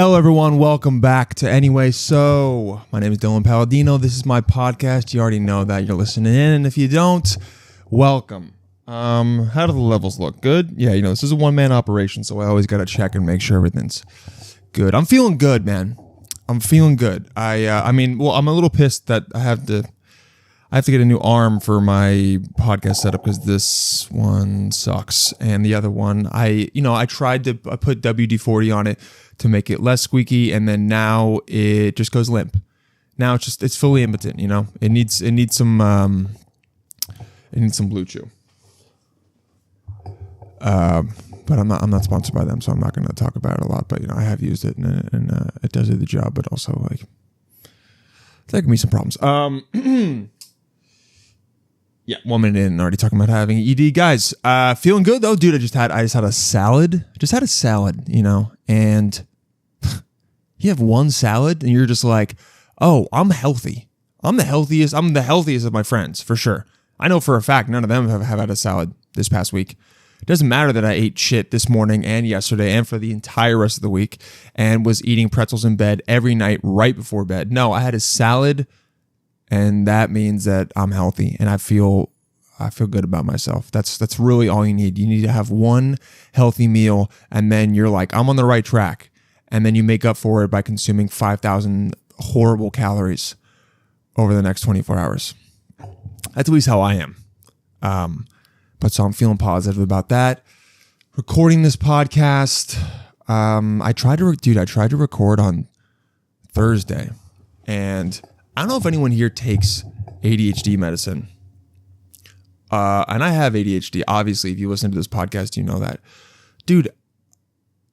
Hello, everyone. Welcome back to Anyway So. My name is Dylan Palladino. This is my podcast. You already know that you're listening in. And if you don't, welcome. How do the levels look? Good? Yeah, this is a one-man operation, so I always got to check and make sure everything's good. I'm feeling good, man. I'm feeling good. I'm a little pissed that I have to get a new arm for my podcast setup because this one sucks. And the other one, I tried to put WD-40 on it to make it less squeaky, and then now it just goes limp. Now it's fully impotent. It needs some Blue Chew. But I'm not sponsored by them, so I'm not going to talk about it a lot. But I have used it, and it does do the job. But also, there can be some problems. Yeah, 1 minute in, already talking about having ED. Guys, feeling good though, dude. I just had a salad. And you have one salad and you're just like, oh, I'm healthy. I'm the healthiest of my friends, for sure. I know for a fact none of them have had a salad this past week. It doesn't matter that I ate shit this morning and yesterday and for the entire rest of the week and was eating pretzels in bed every night right before bed. No, I had a salad, and that means that I'm healthy and I feel good about myself. That's really all you need. You need to have one healthy meal, and then you're like, I'm on the right track. And then you make up for it by consuming 5,000 horrible calories over the next 24 hours. That's at least how I am. But so I'm feeling positive about that. Recording this podcast, I tried to record on Thursday, and I don't know if anyone here takes ADHD medicine. And I have ADHD. Obviously, if you listen to this podcast, you know that. Dude,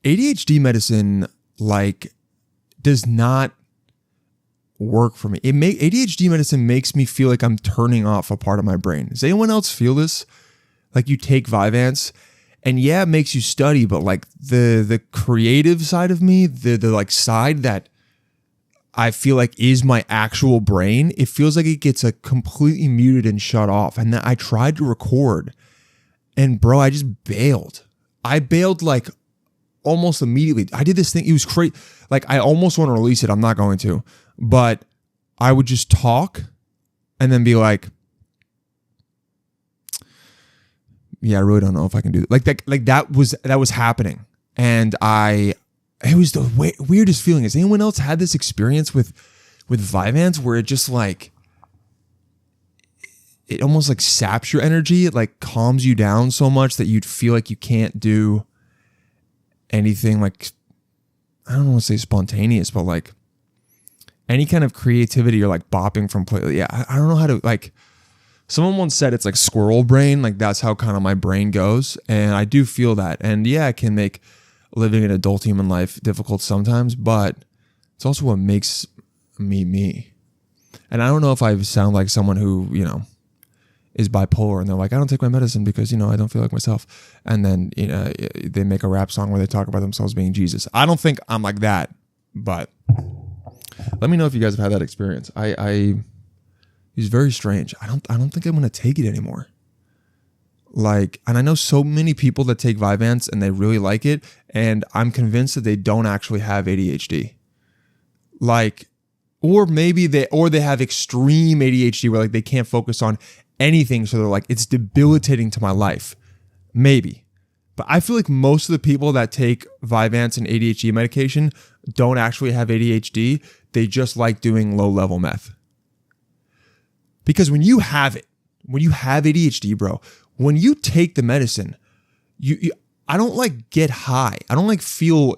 ADHD medicine, does not work for me. ADHD medicine makes me feel like I'm turning off a part of my brain. Does anyone else feel this? Like, you take Vyvanse, and yeah, it makes you study, but the creative side of me, the side that I feel like is my actual brain, it feels like it gets completely muted and shut off. And then I tried to record, and bro, I just bailed. I bailed almost immediately. I did this thing. It was crazy. I almost want to release it. I'm not going to, but I would just talk and then be like, yeah, I really don't know if I can do that. That was happening. And it was the weirdest feeling. Has anyone else had this experience with Vyvanse where it just it almost saps your energy? It calms you down so much that you'd feel like you can't do anything I don't want to say spontaneous, but any kind of creativity or bopping from play. Yeah, I don't know how to someone once said it's squirrel brain. That's how kind of my brain goes. And I do feel that. And yeah, it can make living an adult human life difficult sometimes, but it's also what makes me. And I don't know if I sound like someone who, is bipolar and they're like, I don't take my medicine because, I don't feel like myself. And then, they make a rap song where they talk about themselves being Jesus. I don't think I'm like that, but let me know if you guys have had that experience. It's very strange. I don't think I'm going to take it anymore. And I know so many people that take Vyvanse and they really like it, and I'm convinced that they don't actually have ADHD. Or maybe they have extreme ADHD where they can't focus on anything, so they're it's debilitating to my life. Maybe. But I feel like most of the people that take Vyvanse and ADHD medication don't actually have ADHD. They just like doing low-level meth. Because when you have ADHD, bro, when you take the medicine, I don't get high. I don't feel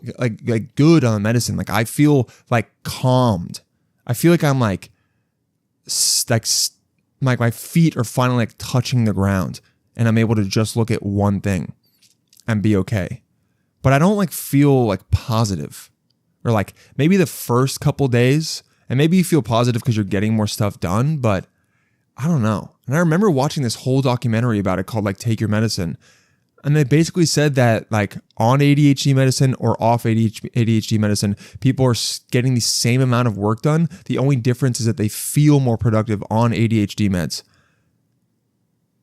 good on the medicine. I feel calmed. I feel like I'm my feet are finally touching the ground, and I'm able to just look at one thing and be okay. But I don't feel positive, or maybe the first couple days, and maybe you feel positive because you're getting more stuff done, but I don't know. And I remember watching this whole documentary about it called Take Your Medicine. And they basically said that on ADHD medicine or off ADHD medicine, people are getting the same amount of work done. The only difference is that they feel more productive on ADHD meds.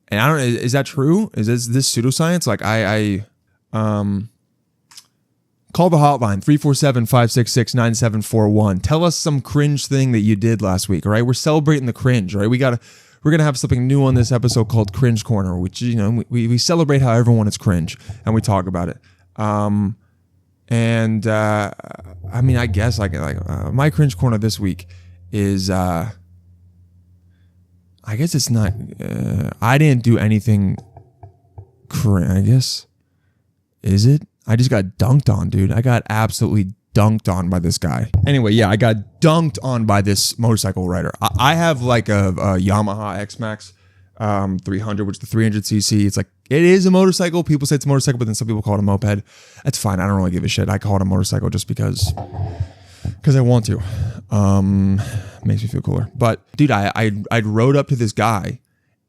And I don't know, is that true? Is this pseudoscience? Call the hotline, 347-566-9741. Tell us some cringe thing that you did last week, all right? We're celebrating the cringe, all right? We're going to have something new on this episode called Cringe Corner, which, you know, we celebrate how everyone is cringe, and we talk about it. I mean, I guess my Cringe Corner this week is, I guess it's not, I didn't do anything cringe, I guess. Is it? I just got dunked on, dude. I got absolutely dunked on by this guy. Anyway, yeah, I got dunked on by this motorcycle rider. I have like a Yamaha X-Max 300, which is the 300cc. It's like, it is a motorcycle. People say it's a motorcycle, but then some people call it a moped. That's fine. I don't really give a shit. I call it a motorcycle just because I want to. Makes me feel cooler. But dude, I rode up to this guy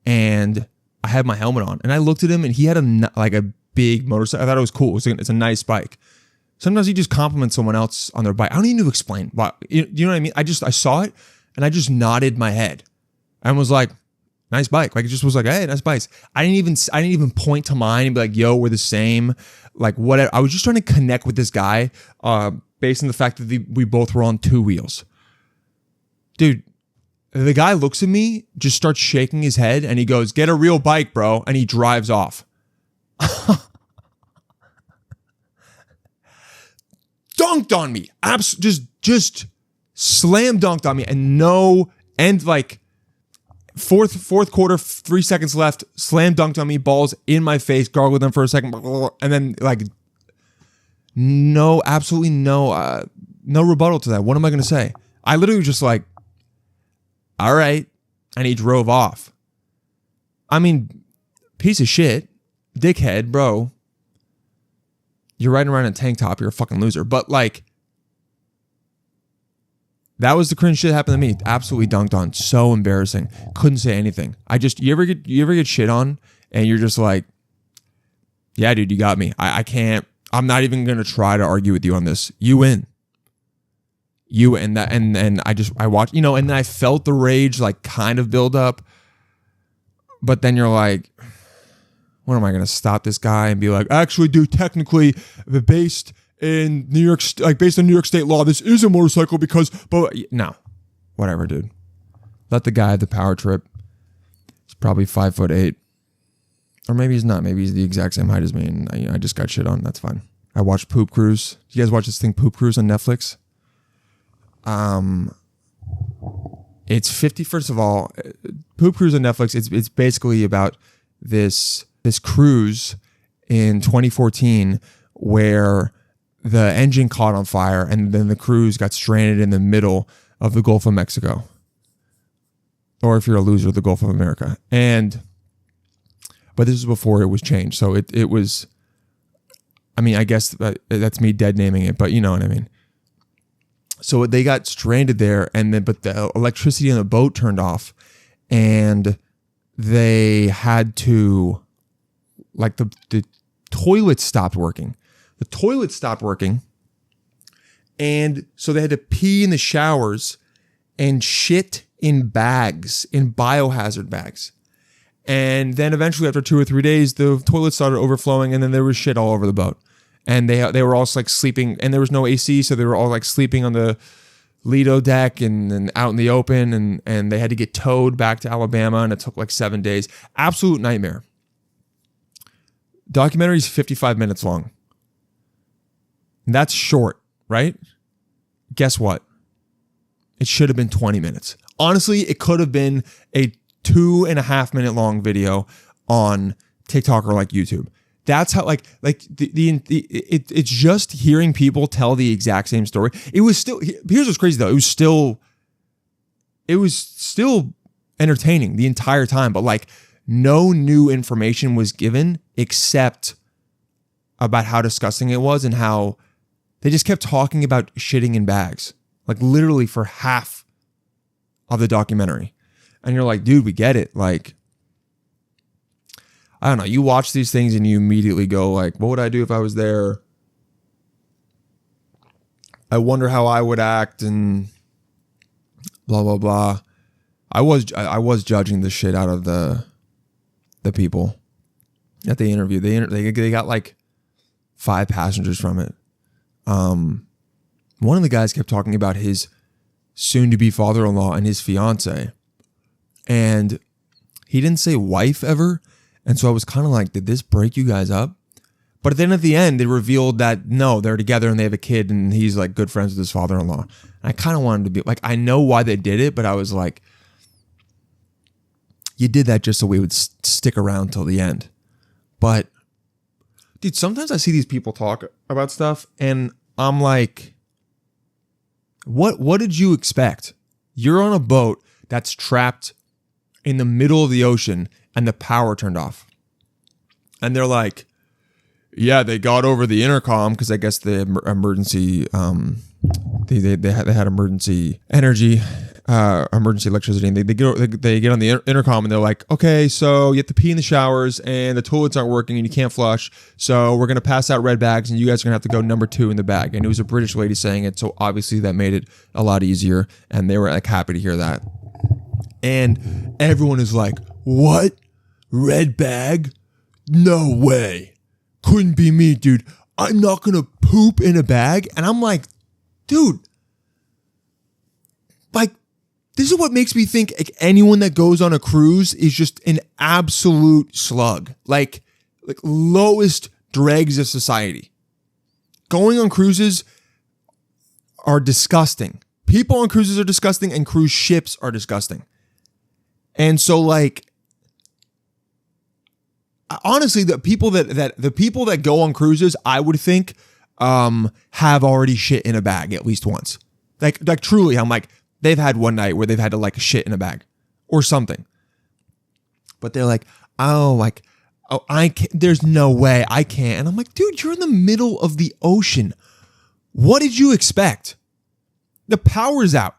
and I had my helmet on and I looked at him and he had a big motorcycle. I thought it was cool. It's a nice bike. Sometimes you just compliment someone else on their bike. I don't even need to explain. You know what I mean? I saw it and I just nodded my head and was like, nice bike. Like, it just was like, hey, nice bikes. I didn't even point to mine and be like, yo, we're the same. Like, what? I was just trying to connect with this guy based on the fact that we both were on two wheels. Dude, the guy looks at me, just starts shaking his head and he goes, get a real bike, bro. And he drives off. Dunked on me. Just slam dunked on me. And like fourth quarter, 3 seconds left, slam dunked on me, balls in my face, gargled them for a second, and then like absolutely no rebuttal to that. What am I going to say? I literally was just like, all right. And he drove off. I mean, piece of shit, dickhead, bro. You're riding around in a tank top. You're a fucking loser. But like, that was the cringe shit that happened to me. Absolutely dunked on. So embarrassing. Couldn't say anything. You ever get shit on and you're just like, yeah, dude, you got me. I can't. I'm not even gonna try to argue with you on this. You win. And I watched, you know, and then I felt the rage like kind of build up. But then you're like, what am I going to stop this guy and be like, actually, dude, technically, based on New York State law, this is a motorcycle because, but no, whatever, dude. Let the guy have the power trip. He's probably 5'8", or maybe he's not. Maybe he's the exact same height as me, and I just got shit on. That's fine. I watched Poop Cruise. You guys watch this thing, Poop Cruise, on Netflix? It's 50. First of all, Poop Cruise on Netflix. It's basically about this cruise in 2014 where the engine caught on fire and then the cruise got stranded in the middle of the Gulf of Mexico. Or if you're a loser, the Gulf of America. But this was before it was changed. So it was, I mean, I guess that's me dead naming it, but you know what I mean. So they got stranded there but the electricity on the boat turned off and they had to, like the toilet stopped working. The toilet stopped working. And so they had to pee in the showers and shit in bags, in biohazard bags. And then eventually after 2 or 3 days, the toilet started overflowing and then there was shit all over the boat. And they were all like sleeping, and there was no AC, so they were all like sleeping on the Lido deck and out in the open, and they had to get towed back to Alabama, and it took like 7 days. Absolute nightmare. Documentary is 55 minutes long. And that's short, right? Guess what? It should have been 20 minutes. Honestly, it could have been a 2.5 minute long video on TikTok or like YouTube. That's how it's just hearing people tell the exact same story. It was still, here's what's crazy though. It was still entertaining the entire time, but like no new information was given except about how disgusting it was and how they just kept talking about shitting in bags, like literally for half of the documentary. And you're like, dude, we get it. Like, I don't know. You watch these things and you immediately go like, what would I do if I was there? I wonder how I would act and blah, blah, blah. I was judging the shit out of the people at the interview. They got like 5 passengers from it. one of the guys kept talking about his soon-to-be father-in-law and his fiance. And he didn't say wife ever. And so I was kind of like, did this break you guys up? But then at the end, it revealed that no, they're together and they have a kid and he's like good friends with his father-in-law. And I kind of wanted to be like, I know why they did it, but I was like, you did that just so we would stick around till the end. But dude, sometimes I see these people talk about stuff and I'm like, what did you expect? You're on a boat that's trapped in the middle of the ocean and the power turned off. And they're like, yeah, they got over the intercom because I guess the emergency, they had emergency energy, emergency electricity, and they get on the intercom and they're like, okay, so you have to pee in the showers and the toilets aren't working and you can't flush, so we're gonna pass out red bags and you guys are gonna have to go number 2 in the bag. And it was a British lady saying it, so obviously that made it a lot easier, and they were like happy to hear that. And everyone is like, what? Red bag? No way. Couldn't be me, dude. I'm not gonna poop in a bag. And I'm like, dude, like, this is what makes me think like anyone that goes on a cruise is just an absolute slug. Like lowest dregs of society. Going on cruises are disgusting. People on cruises are disgusting and cruise ships are disgusting. And so like, honestly, the people that go on cruises, I would think, have already shit in a bag at least once. Like truly, I'm like, they've had one night where they've had to like shit in a bag or something. But they're like, oh, I can't, there's no way I can't. And I'm like, dude, you're in the middle of the ocean. What did you expect? The power's out.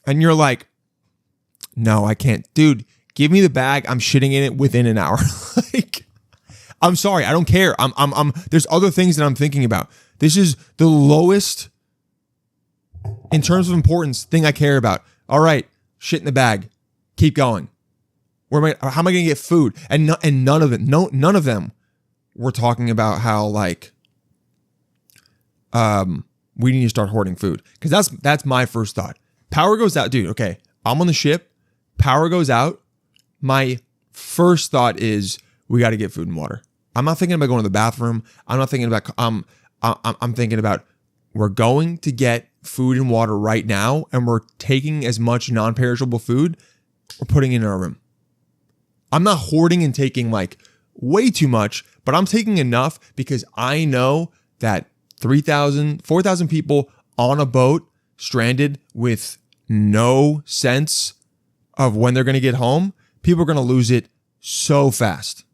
And you're like, no, I can't. Dude, give me the bag. I'm shitting in it within an hour. Like, I'm sorry. I don't care. There's other things that I'm thinking about. This is the lowest in terms of importance thing I care about. All right. Shit in the bag. Keep going. How am I going to get food? And none of them were talking about how like, we need to start hoarding food. Cause that's my first thought. Power goes out, dude. Okay. I'm on the ship. Power goes out. My first thought is we got to get food and water. I'm not thinking about going to the bathroom. I'm not thinking about, I'm thinking about we're going to get food and water right now. And we're taking as much non-perishable food. We're putting it in our room. I'm not hoarding and taking like way too much, but I'm taking enough because I know that 4,000 people on a boat stranded with no sense of when they're going to get home, people are going to lose it so fast.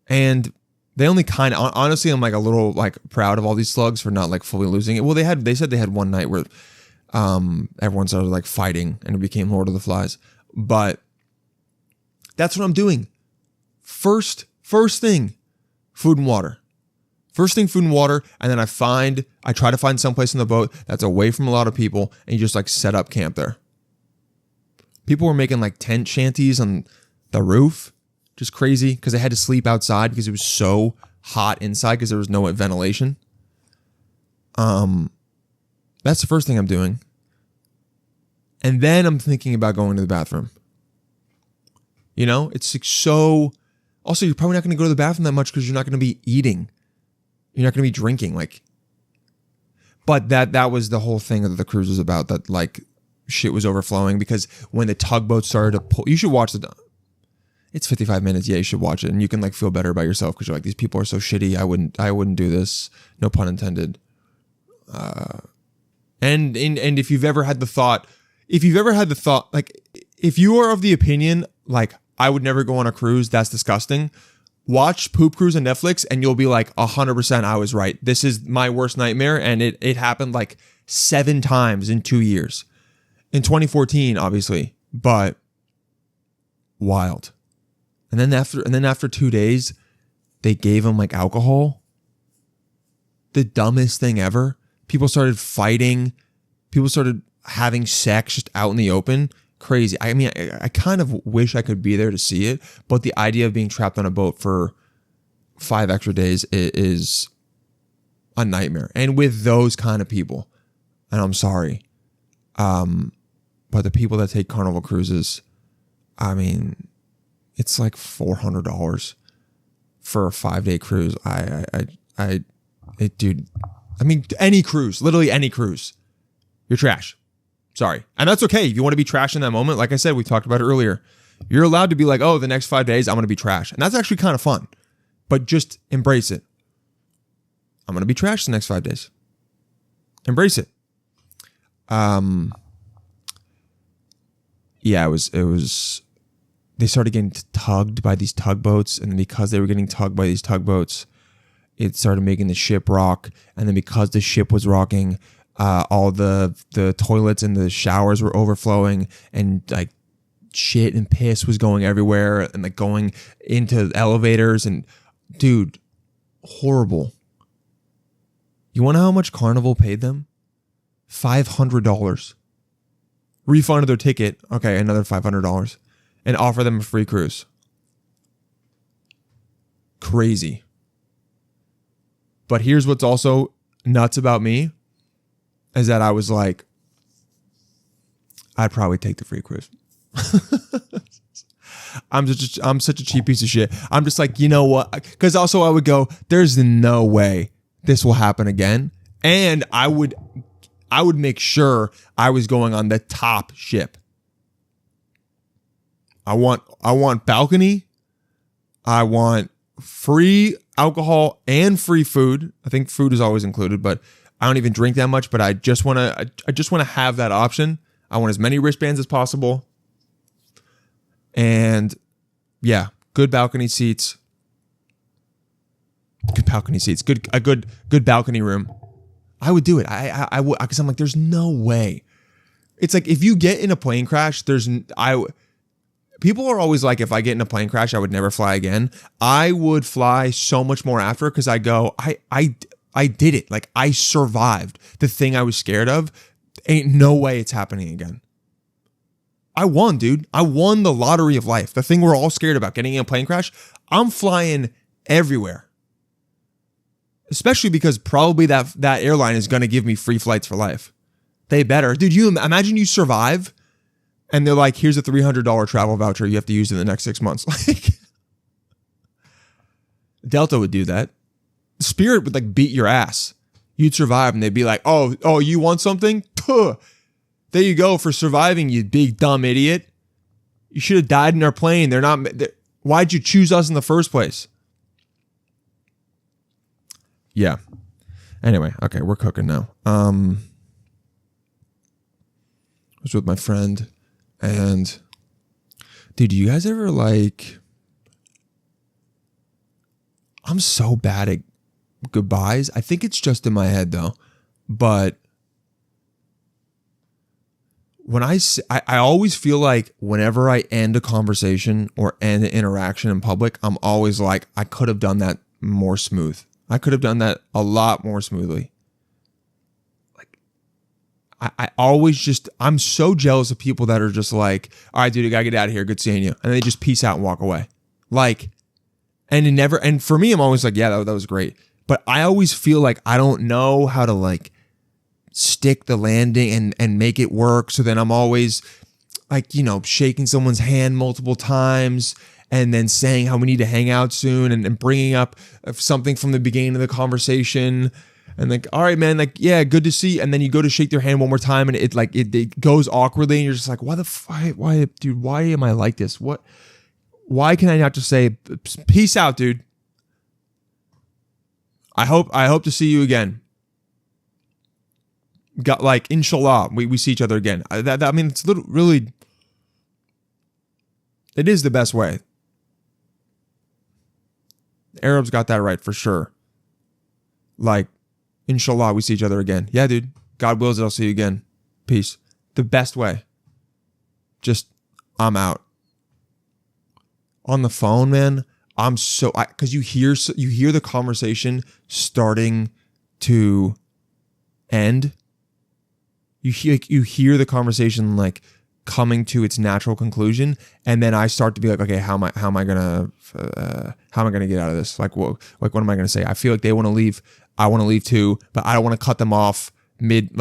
And they only kind of, honestly, I'm like a little like proud of all these slugs for not like fully losing it. Well, they said they had one night where everyone started like fighting and it became Lord of the Flies. But that's what I'm doing. First thing, food and water. First thing, food and water, and then I try to find someplace in the boat that's away from a lot of people, and you just like set up camp there. People were making like tent shanties on the roof, just crazy, because they had to sleep outside because it was so hot inside because there was no ventilation. That's the first thing I'm doing. And then I'm thinking about going to the bathroom. You know, it's like so. Also, you're probably not going to go to the bathroom that much because you're not going to be eating. You're not going to be drinking, like. But that was the whole thing that the cruise was about. That like shit was overflowing because when the tugboat started to pull, you should watch it's 55 minutes. Yeah, you should watch it, and you can like feel better about yourself because you're like, these people are so shitty. I wouldn't do this. No pun intended. And if you've ever had the thought, like, if you are of the opinion like I would never go on a cruise, that's disgusting. Watch Poop Cruise on Netflix and you'll be like 100% I was right. This is my worst nightmare, and it happened like 7 times in 2 years. In 2014, obviously, but wild. And then after 2 days, they gave him like alcohol. The dumbest thing ever. People started fighting. People started having sex just out in the open. Crazy. I mean, I kind of wish I could be there to see it, but the idea of being trapped on a boat for 5 extra days is a nightmare. And with those kind of people, and I'm sorry, but the people that take Carnival cruises, I mean, it's like $400 for a 5-day cruise. Dude, I mean, any cruise, literally any cruise, you're trash. Sorry. And that's okay. If you want to be trash in that moment, like I said, we talked about it earlier, you're allowed to be like, oh, the next 5 days, I'm going to be trash. And that's actually kind of fun, but just embrace it. I'm going to be trash the next 5 days. Embrace it. Yeah, it was, they started getting tugged by these tugboats. And then because they were getting tugged by these tugboats, it started making the ship rock. And then because the ship was rocking, all the toilets and the showers were overflowing, and like shit and piss was going everywhere, and like going into elevators. And dude, horrible. You want to know how much Carnival paid them? $500. Refunded their ticket. Okay, another $500. And offer them a free cruise. Crazy. But here's what's also nuts about me, is that I was like, I'd probably take the free cruise. I'm such a cheap piece of shit. I'm just like, you know what? Because also I would go, there's no way this will happen again. And I would make sure I was going on the top ship. I want balcony. I want free alcohol and free food. I think food is always included, but I don't even drink that much, but I just want to have that option. I want as many wristbands as possible. And yeah, good balcony seats. Good balcony seats. Good balcony room. I would do it. I would, because I'm like, there's no way. It's like, if you get in a plane crash, people are always like, if I get in a plane crash, I would never fly again. I would fly so much more after, because I go, I did it. Like, I survived the thing I was scared of. Ain't no way it's happening again. I won, dude. I won the lottery of life. The thing we're all scared about, getting in a plane crash. I'm flying everywhere. Especially because probably that airline is going to give me free flights for life. They better. Dude, you imagine you survive and they're like, here's a $300 travel voucher you have to use in the next 6 months. Like, Delta would do that. Spirit would like beat your ass. You'd survive and they'd be like, oh, you want something? Tuh. There you go for surviving, you big dumb idiot. You should have died in our plane. Why'd you choose us in the first place? Yeah. Anyway, okay, we're cooking now. I was with my friend, and dude, do you guys ever like, I'm so bad at goodbyes. I think it's just in my head though. But when I always feel like whenever I end a conversation or end an interaction in public, I'm always like, I could have done that more smooth. I could have done that a lot more smoothly. Like, I always just, I'm so jealous of people that are just like, all right, dude, I gotta get out of here. Good seeing you. And they just peace out and walk away. Like, and for me, I'm always like, yeah, that was great. But I always feel like I don't know how to like stick the landing and make it work. So then I'm always like, shaking someone's hand multiple times and then saying how we need to hang out soon and bringing up something from the beginning of the conversation. And like, all right, man, like, yeah, good to see you. And then you go to shake their hand one more time and it goes awkwardly. And you're just like, why, dude, why am I like this? Why can I not just say, peace out, dude? I hope to see you again. Got like, inshallah, we see each other again. I mean, it's really, it is the best way. Arabs got that right for sure. Like, inshallah, we see each other again. Yeah, dude. God wills it, I'll see you again. Peace. The best way. Just, I'm out. On the phone, man, I'm so, because you hear the conversation starting to end. You hear the conversation like coming to its natural conclusion, and then I start to be like, okay, how am I gonna get out of this? Like, what am I gonna say? I feel like they want to leave. I want to leave too, but I don't want to cut them off mid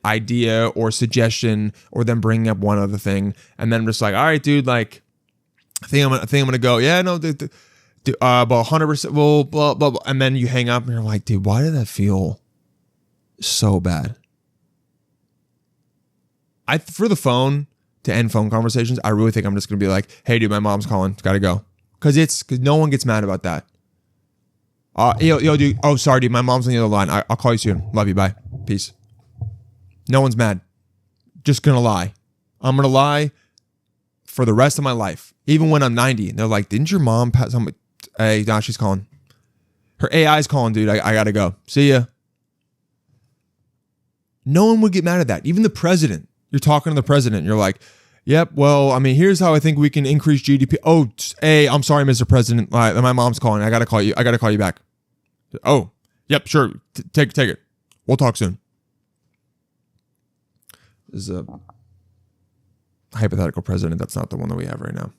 idea or suggestion or them bringing up one other thing. And then just like, all right, dude, like, I think I'm going to go. Yeah, no, about 100%, well, blah, blah, blah. And then you hang up and you're like, dude, why did that feel so bad? For the phone, to end phone conversations, I really think I'm just going to be like, hey, dude, my mom's calling. Got to go. Because no one gets mad about that. Yo, dude. Oh, sorry, dude. My mom's on the other line. I'll call you soon. Love you. Bye. Peace. No one's mad. Just going to lie. I'm going to lie for the rest of my life. Even when I'm 90. And they're like, didn't your mom pass somebody? Hey, nah, she's calling. Her AI's calling, dude. I got to go. See ya. No one would get mad at that. Even the president. You're talking to the president. You're like, yep, well, I mean, here's how I think we can increase GDP. Oh, hey, I'm sorry, Mr. President. My mom's calling. I got to call you. I got to call you back. Oh, yep, sure. Take it. We'll talk soon. This is a hypothetical president. That's not the one that we have right now.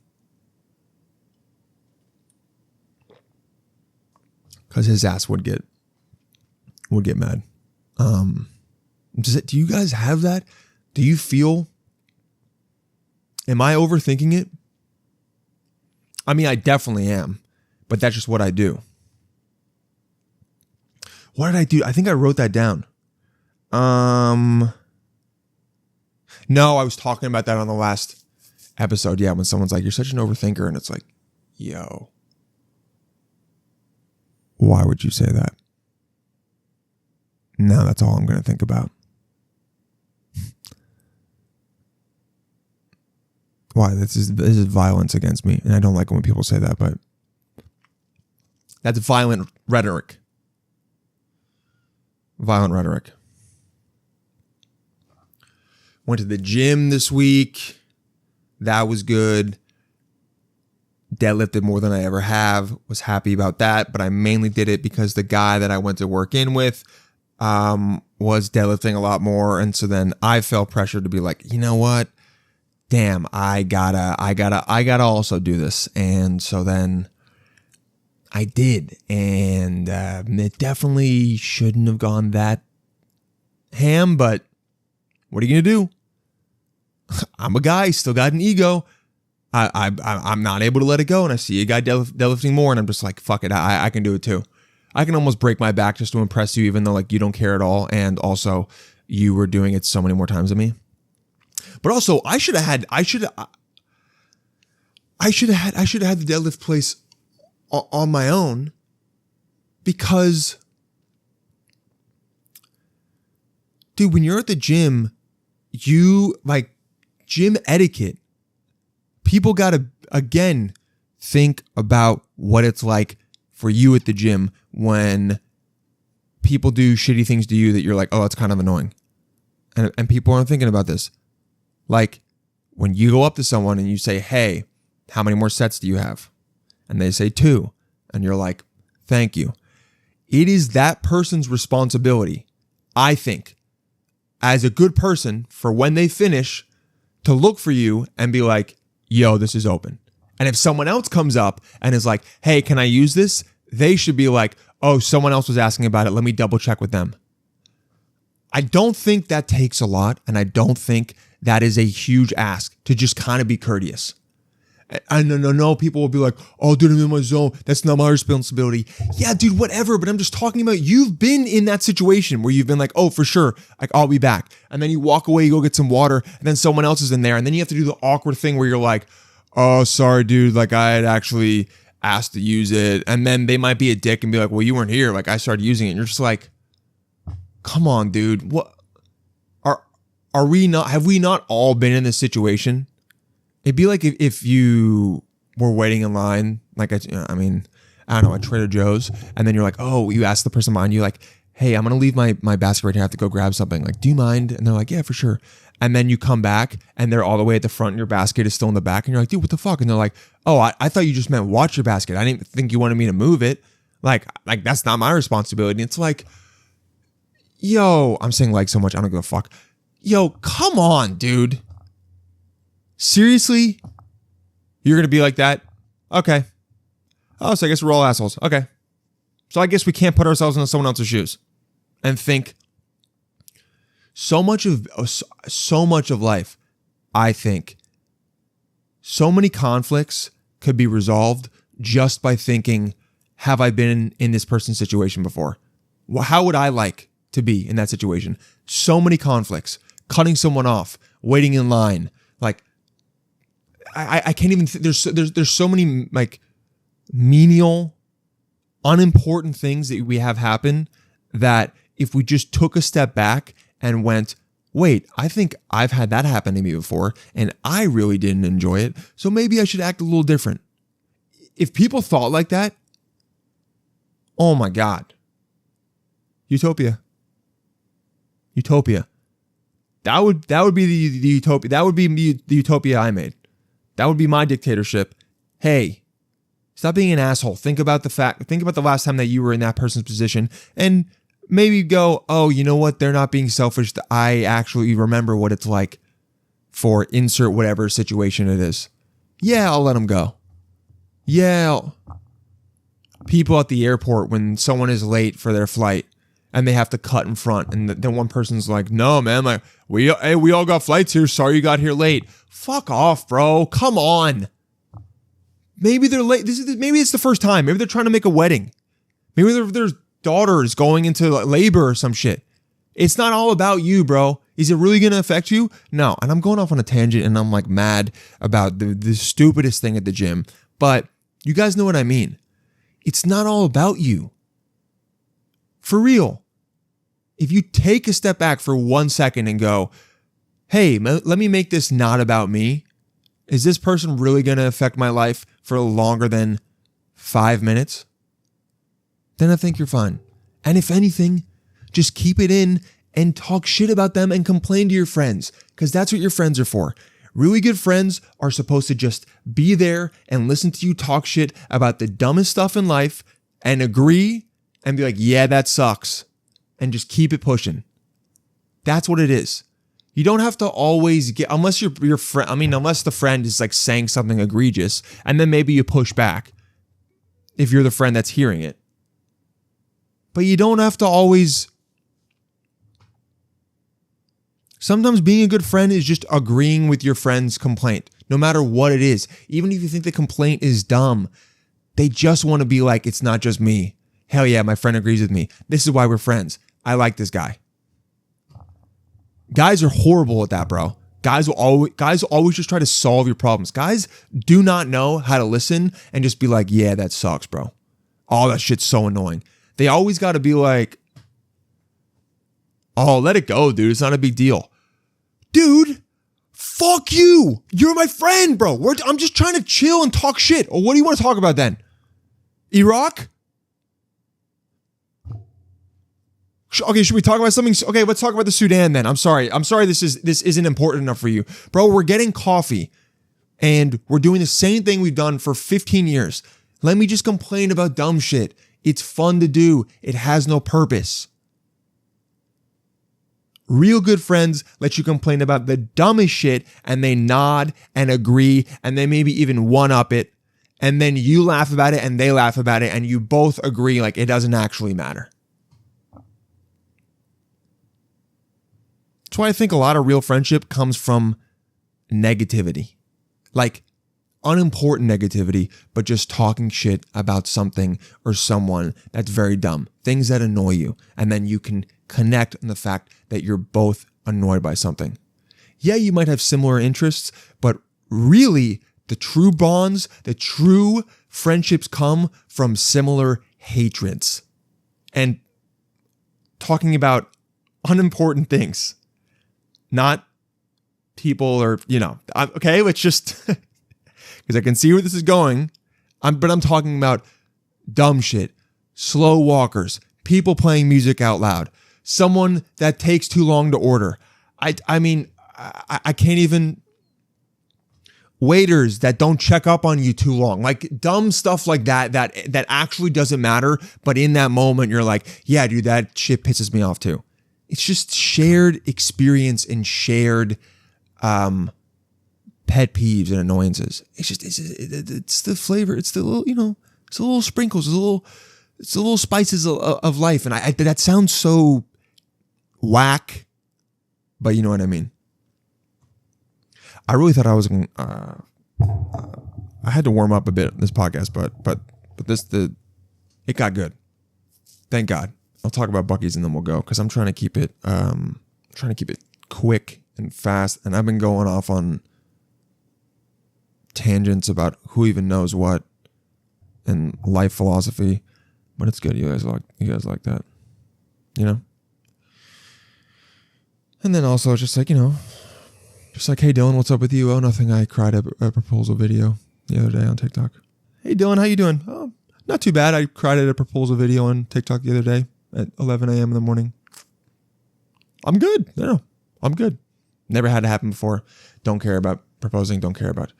Because his ass would get mad. Do you guys have that? Do you feel, am I overthinking it? I mean, I definitely am, but that's just what I do. What did I do? I think I wrote that down. No, I was talking about that on the last episode. Yeah, when someone's like, you're such an overthinker, and it's like, yo, why would you say that? No, that's all I'm going to think about. Why? This is violence against me. And I don't like it when people say that, but that's violent rhetoric. Violent rhetoric. Went to the gym this week. That was good. Deadlifted more than I ever have. Was happy about that, but I mainly did it because the guy that I went to work in with was deadlifting a lot more. And so then I felt pressured to be like, you know what? Damn, I gotta also do this. And so then I did. And it definitely shouldn't have gone that ham, but what are you gonna do? I'm a guy, still got an ego. I'm not able to let it go. And I see a guy deadlifting more and I'm just like, fuck it, I can do it too. I can almost break my back just to impress you, even though like you don't care at all. And also you were doing it so many more times than me. But also, I should have had the deadlift place on my own, because, dude, when you're at the gym, you like gym etiquette. People gotta again think about what it's like for you at the gym when people do shitty things to you that you're like, oh, that's kind of annoying, and people aren't thinking about this. Like when you go up to someone and you say, hey, how many more sets do you have? And they say 2. And you're like, thank you. It is that person's responsibility, I think, as a good person, for when they finish, to look for you and be like, yo, this is open. And if someone else comes up and is like, hey, can I use this? They should be like, oh, someone else was asking about it. Let me double check with them. I don't think that takes a lot. And I don't think that is a huge ask to just kind of be courteous. I know people will be like, oh, dude, I'm in my zone. That's not my responsibility. Yeah, dude, whatever. But I'm just talking about, you've been in that situation where you've been like, oh, for sure, like, I'll be back. And then you walk away, you go get some water, and then someone else is in there. And then you have to do the awkward thing where you're like, oh, sorry, dude, like I had actually asked to use it. And then they might be a dick and be like, well, you weren't here. Like I started using it. And you're just like, come on, dude. What? Are we not, have we not all been in this situation? It'd be like if you were waiting in line, like, I don't know, at Trader Joe's, and then you're like, oh, you ask the person behind you, like, hey, I'm going to leave my basket right here. I have to go grab something. Like, do you mind? And they're like, yeah, for sure. And then you come back and they're all the way at the front and your basket is still in the back. And you're like, dude, what the fuck? And they're like, oh, I thought you just meant watch your basket. I didn't think you wanted me to move it. Like that's not my responsibility. It's like, yo, I'm saying like so much. I don't give a fuck. Yo, come on, dude. Seriously? You're going to be like that? Okay. Oh, so I guess we're all assholes. Okay. So I guess we can't put ourselves in someone else's shoes and think so much of life, I think, so many conflicts could be resolved just by thinking, have I been in this person's situation before? How would I like to be in that situation? So many conflicts, cutting someone off, waiting in line. Like, I can't even, there's so many like menial, unimportant things that we have happen that if we just took a step back and went, wait, I think I've had that happen to me before and I really didn't enjoy it. So maybe I should act a little different. If people thought like that, oh my God. Utopia. That would be the utopia. That would be the utopia I made. That would be my dictatorship. Hey, stop being an asshole. Think about the last time that you were in that person's position and maybe go, oh, you know what? They're not being selfish. I actually remember what it's like for insert whatever situation it is. Yeah, I'll let them go. Yeah. People at the airport when someone is late for their flight and they have to cut in front and then one person's like, no, man, like we all got flights here. Sorry you got here late. Fuck off, bro. Come on. Maybe they're late. Maybe it's the first time. Maybe they're trying to make a wedding. Maybe their daughter is going into labor or some shit. It's not all about you, bro. Is it really going to affect you? No. And I'm going off on a tangent and I'm like mad about the stupidest thing at the gym. But you guys know what I mean. It's not all about you. For real. If you take a step back for 1 second and go, hey, let me make this not about me. Is this person really going to affect my life for longer than 5 minutes? Then I think you're fine. And if anything, just keep it in and talk shit about them and complain to your friends, because that's what your friends are for. Really good friends are supposed to just be there and listen to you talk shit about the dumbest stuff in life and agree and be like, yeah, that sucks. And just keep it pushing. That's what it is. You don't have to always get, unless your friend, unless the friend is like saying something egregious and then maybe you push back if you're the friend that's hearing it. But you don't have to always. Sometimes being a good friend is just agreeing with your friend's complaint, no matter what it is. Even if you think the complaint is dumb, they just want to be like, it's not just me. Hell yeah, my friend agrees with me. This is why we're friends. I like this guy. Guys are horrible at that, bro. Guys always just try to solve your problems. Guys do not know how to listen and just be like, yeah, that sucks, bro. Oh, that shit's so annoying. They always got to be like, oh, let it go, dude. It's not a big deal. Dude, fuck you. You're my friend, bro. I'm just trying to chill and talk shit. Or what do you want to talk about then? Iraq? Okay, should we talk about something? Okay, let's talk about the Sudan then. I'm sorry this isn't important enough for you. Bro, we're getting coffee and we're doing the same thing we've done for 15 years. Let me just complain about dumb shit. It's fun to do. It has no purpose. Real good friends let you complain about the dumbest shit and they nod and agree and they maybe even one-up it. And then you laugh about it and they laugh about it and you both agree like it doesn't actually matter. That's why I think a lot of real friendship comes from negativity. Like unimportant negativity, but just talking shit about something or someone that's very dumb. Things that annoy you. And then you can connect on the fact that you're both annoyed by something. Yeah, you might have similar interests, but really the true bonds, the true friendships come from similar hatreds. And talking about unimportant things. Not people or, okay, let's just, because I can see where this is going. But I'm talking about dumb shit, slow walkers, people playing music out loud, someone that takes too long to order. I can't even, waiters that don't check up on you too long, like dumb stuff like that actually doesn't matter. But in that moment, you're like, yeah, dude, that shit pisses me off too. It's just shared experience and shared pet peeves and annoyances. It's the flavor. It's the little, it's the little sprinkles, It's the little spices of life. And that sounds so whack, but you know what I mean. I really thought I was going I had to warm up a bit in this podcast, but it got good. Thank God. I'll talk about Buc-ee's and then we'll go, because I'm trying to keep it quick and fast, and I've been going off on tangents about who even knows what and life philosophy, but it's good. You guys like that, you know? And then also just like, hey Dylan, what's up with you? Oh, nothing. I cried at a proposal video the other day on TikTok. Hey Dylan, how you doing? Oh, not too bad. I cried at a proposal video on TikTok the other day at 11 a.m. in the morning. I'm good. No, I'm good. Never had it happen before. Don't care about proposing. Don't care about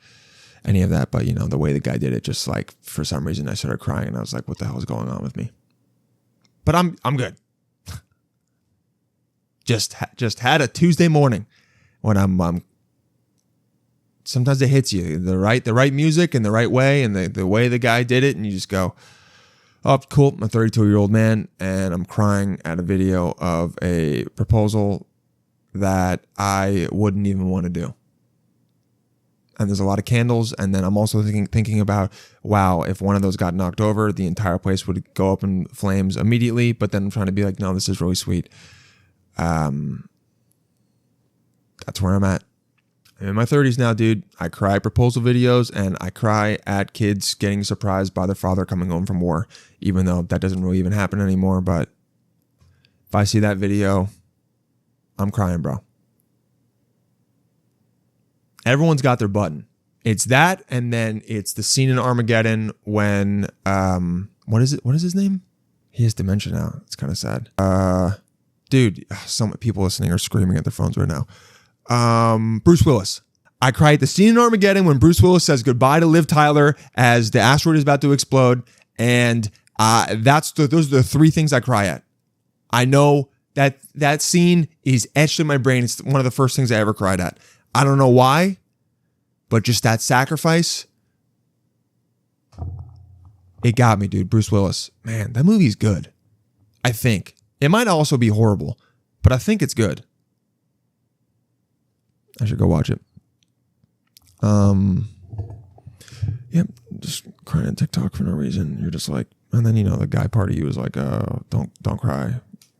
any of that. But, the way the guy did it, just like for some reason I started crying and I was like, what the hell is going on with me? But I'm good. Just had a Tuesday morning when I'm sometimes it hits you the right music in the right way, and the way the guy did it, and you just go, oh, cool. I'm a 32-year-old man and I'm crying at a video of a proposal that I wouldn't even want to do. And there's a lot of candles, and then I'm also thinking about, wow, if one of those got knocked over, the entire place would go up in flames immediately. But then I'm trying to be like, no, this is really sweet. That's where I'm at. I'm in my 30s now, dude. I cry at proposal videos, and I cry at kids getting surprised by their father coming home from war, even though that doesn't really even happen anymore. But if I see that video, I'm crying, bro. Everyone's got their button. It's that, and then it's the scene in Armageddon when what is it? What is his name? He has dementia now. It's kind of sad. Dude, some people listening are screaming at their phones right now. Bruce Willis. I cry at the scene in Armageddon when Bruce Willis says goodbye to Liv Tyler as the asteroid is about to explode, and those are the three things I cry at. I know that scene is etched in my brain. It's one of the first things I ever cried at. I don't know why, but just that sacrifice, it got me, dude. Bruce Willis. Man, that movie's good. I think. It might also be horrible, but I think it's good. I should go watch it. Yep, just crying on TikTok for no reason. You're just like, and then the guy part of you is like, don't cry.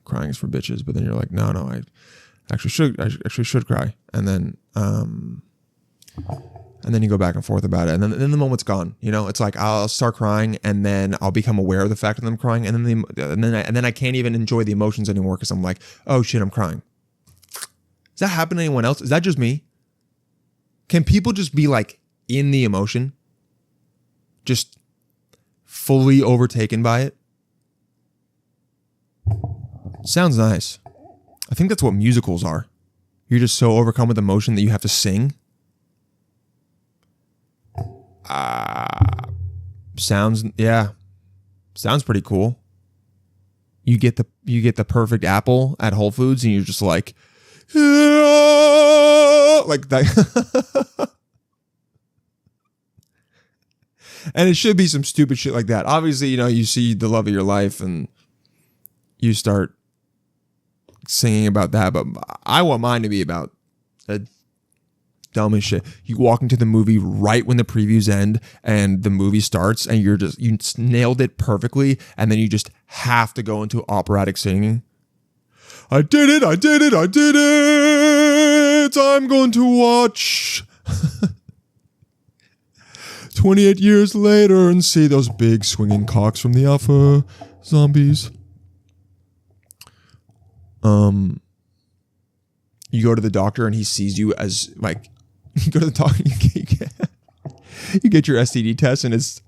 Crying is for bitches. But then you're like, no, I actually should cry. And then you go back and forth about it, and then the moment's gone. It's like I'll start crying, and then I'll become aware of the fact that I'm crying, and then I can't even enjoy the emotions anymore because I'm like, oh shit, I'm crying. Does that happen to anyone else? Is that just me? Can people just be like in the emotion, just fully overtaken by it? Sounds nice. I think that's what musicals are. You're just so overcome with emotion that you have to sing. Sounds pretty cool. You get the perfect apple at Whole Foods, and you're just like that. And it should be some stupid shit like that. Obviously, you see the love of your life and you start singing about that, but I want mine to be about dumb as shit. You walk into the movie right when the previews end and the movie starts, and you nailed it perfectly, and then you just have to go into operatic singing. I did it, I did it, I did it. I'm going to watch 28 years later and see those big swinging cocks from the alpha zombies. You go to the doctor and he sees you as like, you go to the doctor, you get your STD test, and it's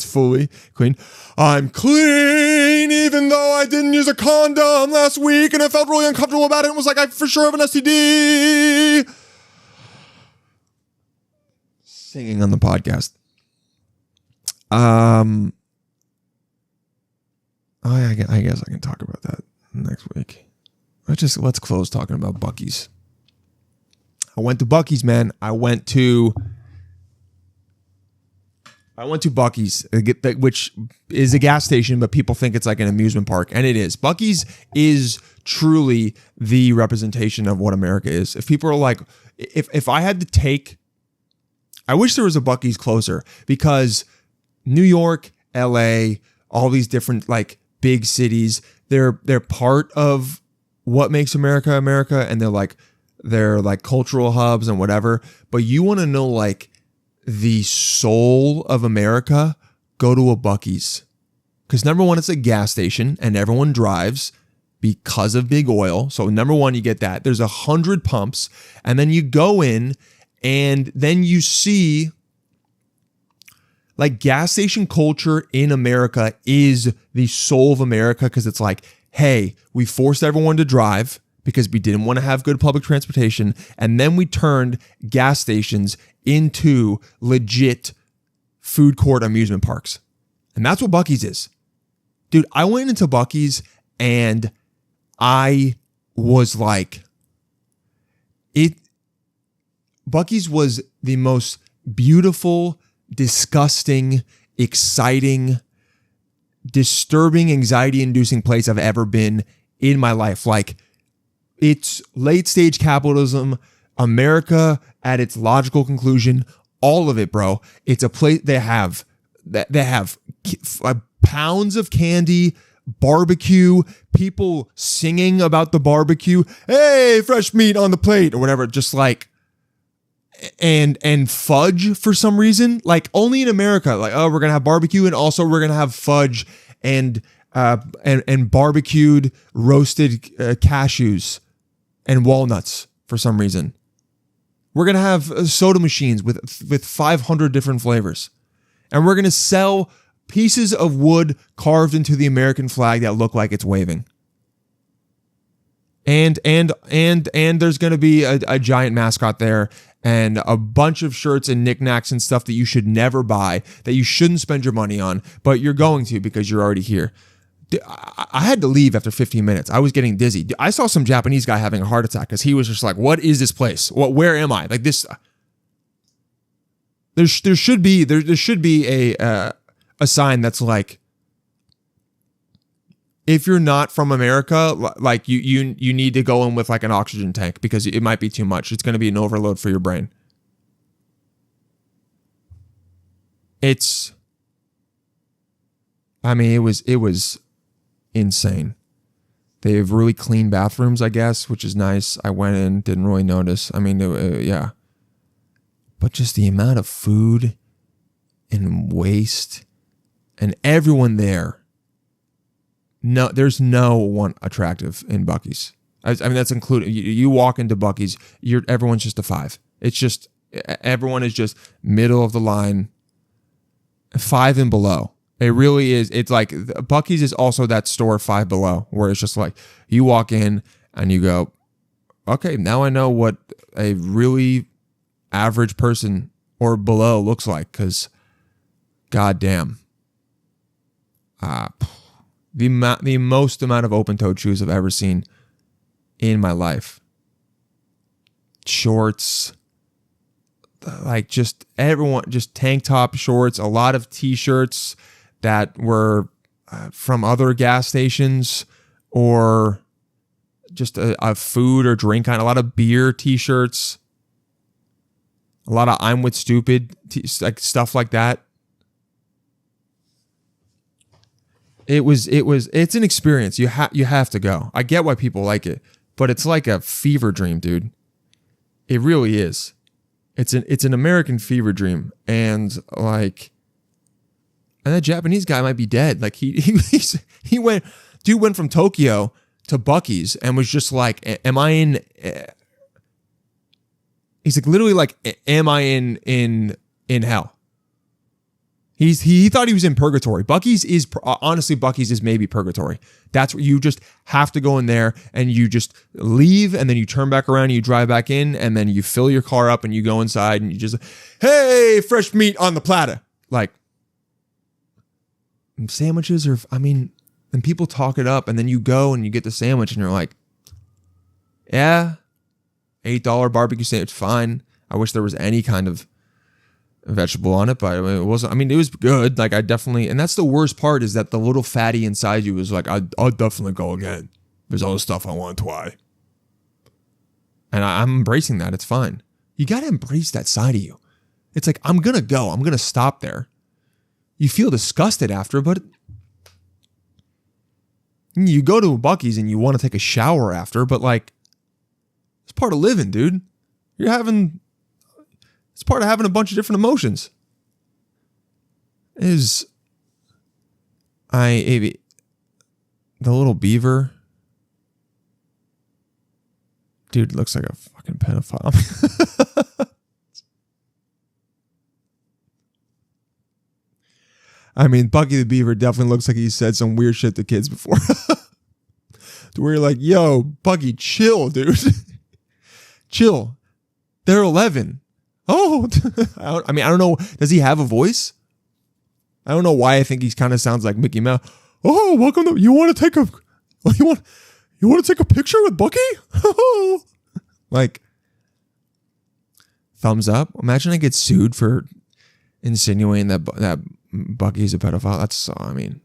fully clean. I'm clean, even though I didn't use a condom last week and I felt really uncomfortable about it and was like, I for sure have an STD. Singing on the podcast. I guess I can talk about that next week. Let's close talking about Buc-ee's. I went to Buc-ee's, man. I went to I went to Buc-ee's, which is a gas station, but people think it's like an amusement park, and it is. Buc-ee's is truly the representation of what America is. If people are like, if I had to take, I wish there was a Buc-ee's closer, because New York, LA, all these different like big cities, they're part of what makes America America, and they're like cultural hubs and whatever. But you want to know like the soul of America, go to a Buc-ee's. Because number one, it's a gas station and everyone drives because of big oil. So number one, you get that. There's 100 pumps, and then you go in and then you see like gas station culture in America is the soul of America, because it's like, hey, we forced everyone to drive because we didn't want to have good public transportation. And then we turned gas stations into legit food court amusement parks. And that's what Buc-ee's is. Dude, I went into Buc-ee's and I was like, Buc-ee's was the most beautiful, disgusting, exciting, disturbing, anxiety-inducing place I've ever been in my life. Like, it's late stage capitalism, America at its logical conclusion, all of it, bro. It's a place they have pounds of candy, barbecue, people singing about the barbecue, hey, fresh meat on the plate, or whatever, just like, and fudge for some reason, like only in America, like, oh, we're gonna have barbecue and also we're gonna have fudge and barbecued roasted cashews and walnuts for some reason. We're gonna have soda machines with 500 different flavors, and we're gonna sell pieces of wood carved into the American flag that look like it's waving. And there's gonna be a giant mascot there, and a bunch of shirts and knickknacks and stuff that you should never buy, that you shouldn't spend your money on, but you're going to because you're already here. I had to leave after 15 minutes. I was getting dizzy. I saw some Japanese guy having a heart attack because he was just like, what is this place? Where am I? Like this. There should be a sign that's like, if you're not from America, like you need to go in with like an oxygen tank because it might be too much. It's going to be an overload for your brain. It was insane. They have really clean bathrooms, I guess, which is nice. I went in, didn't really notice. I mean, yeah. But just the amount of food and waste and everyone there. No, there's no one attractive in Buc-ee's. I mean, that's included. You walk into Buc-ee's, everyone's just a 5. It's just, everyone is just middle of the line, 5 and below. It really is. It's like Buc-ee's is also that store 5 below, where it's just like you walk in and you go, okay, now I know what a really average person or below looks like, because goddamn, the most amount of open-toed shoes I've ever seen in my life. Shorts, like just everyone, just tank top shorts, a lot of t-shirts that were from other gas stations or just a food or drink kind, a lot of beer t-shirts, a lot of I'm with stupid, like stuff like that. It's an experience. You have to go. I get why people like it, but it's like a fever dream, dude. It really is. It's an American fever dream. And like, and that Japanese guy might be dead. Like he went from Tokyo to Buc-ee's and was just like, am I in, he's like literally like, am I in hell? He thought he was in purgatory. Buc-ee's is maybe purgatory. That's where you just have to go in there and you just leave, and then you turn back around and you drive back in, and then you fill your car up and you go inside and you just, hey, fresh meat on the platter. Like, sandwiches are, I mean, and people talk it up, and then you go and you get the sandwich and you're like, yeah, $8 barbecue sandwich, fine. I wish there was any kind of vegetable on it, but it wasn't. I mean, it was good. Like I definitely, and that's the worst part is that the little fatty inside you is like, I'll definitely go again. There's other stuff I want to try, and I'm embracing that. It's fine. You got to embrace that side of you. It's like I'm gonna go. I'm gonna stop there. You feel disgusted after, but you go to a Buc-ee's and you want to take a shower after, but like it's part of living, dude. It's part of having a bunch of different emotions. The little beaver, dude, looks like a fucking pedophile. I mean, Buc-ee the beaver definitely looks like he said some weird shit to kids before. To where you're like, yo, Buc-ee, chill, dude. Chill. They're 11. Oh, I don't know. Does he have a voice? I don't know why I think he kind of sounds like Mickey Mouse. Oh, welcome to. You want to take a? You want to take a picture with Buc-ee? Like, thumbs up. Imagine I get sued for insinuating that Buc-ee's a pedophile. I mean,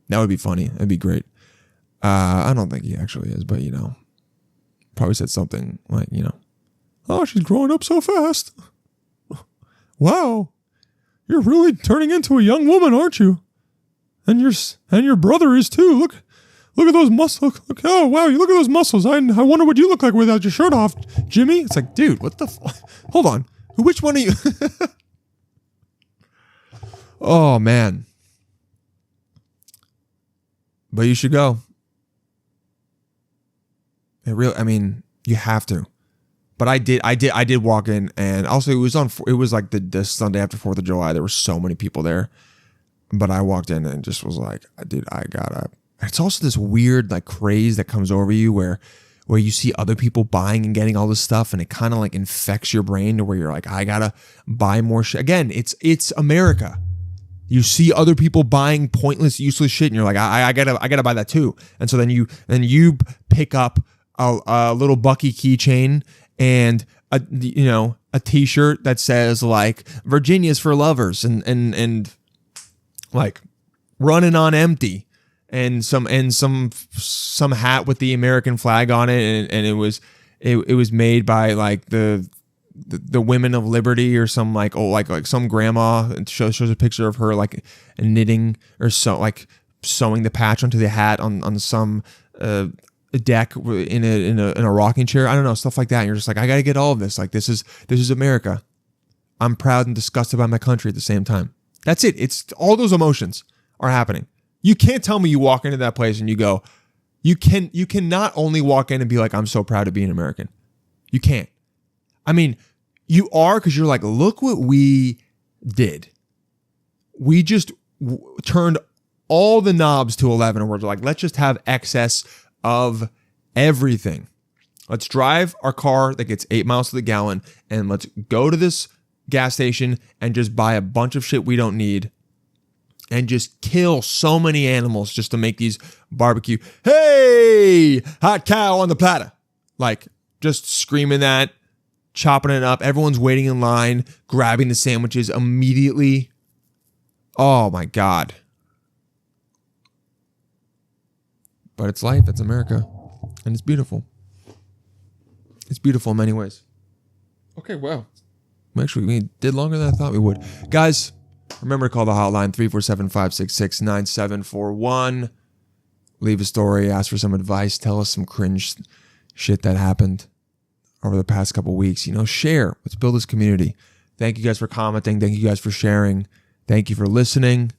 that would be funny. That'd be great. I don't think he actually is, but probably said something like, oh, she's growing up so fast. Wow. You're really turning into a young woman, aren't you? And your brother is too. Look at those muscles. Look, oh, wow, you look at those muscles. I wonder what you look like without your shirt off, Jimmy. It's like, dude, what the hold on. Which one are you? Oh, man. But you should go. You have to. But I did walk in, and also it was like the Sunday after 4th of July. There were so many people there. But I walked in and just was like, dude, I gotta. It's also this weird like craze that comes over you where you see other people buying and getting all this stuff, and it kind of like infects your brain to where you're like, I gotta buy more shit. Again, it's America. You see other people buying pointless, useless shit, and you're like, I gotta buy that too. And so then you pick up a little Buc-ee keychain and a T-shirt that says like Virginia's for lovers and like running on empty, and some hat with the American flag on it, and it was made by like the women of liberty or some like some grandma. It shows a picture of her like knitting or like sewing the patch onto the hat on some deck in a rocking chair. I don't know, stuff like that. And you're just like, I gotta get all of this. Like this is America. I'm proud and disgusted by my country at the same time. That's it. It's all those emotions are happening. You can't tell me you walk into that place and you go, you can not only walk in and be like, I'm so proud to be an American. You can't. I mean, you are, because you're like, look what we did. We just turned all the knobs to 11, and we're like, let's just have excess of everything. Let's drive our car that gets 8 miles to the gallon, and let's go to this gas station and just buy a bunch of shit we don't need and just kill so many animals just to make these barbecue. Hey, hot cow on the platter. Like, just screaming that, chopping it up. Everyone's waiting in line, grabbing the sandwiches immediately. Oh my God. But it's life. It's America. And it's beautiful. It's beautiful in many ways. Okay, wow. Actually, we did longer than I thought we would. Guys, remember to call the hotline, 347-566-9741. Leave a story, ask for some advice, tell us some cringe shit that happened over the past couple weeks. Share. Let's build this community. Thank you guys for commenting. Thank you guys for sharing. Thank you for listening.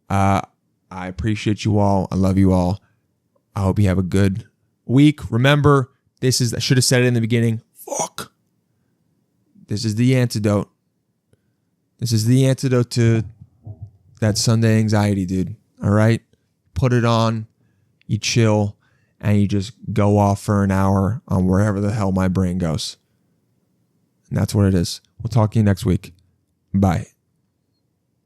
I appreciate you all. I love you all. I hope you have a good week. Remember, I should have said it in the beginning. Fuck. This is the antidote. This is the antidote to that Sunday anxiety, dude. All right? Put it on. You chill. And you just go off for an hour on wherever the hell my brain goes. And that's what it is. We'll talk to you next week. Bye.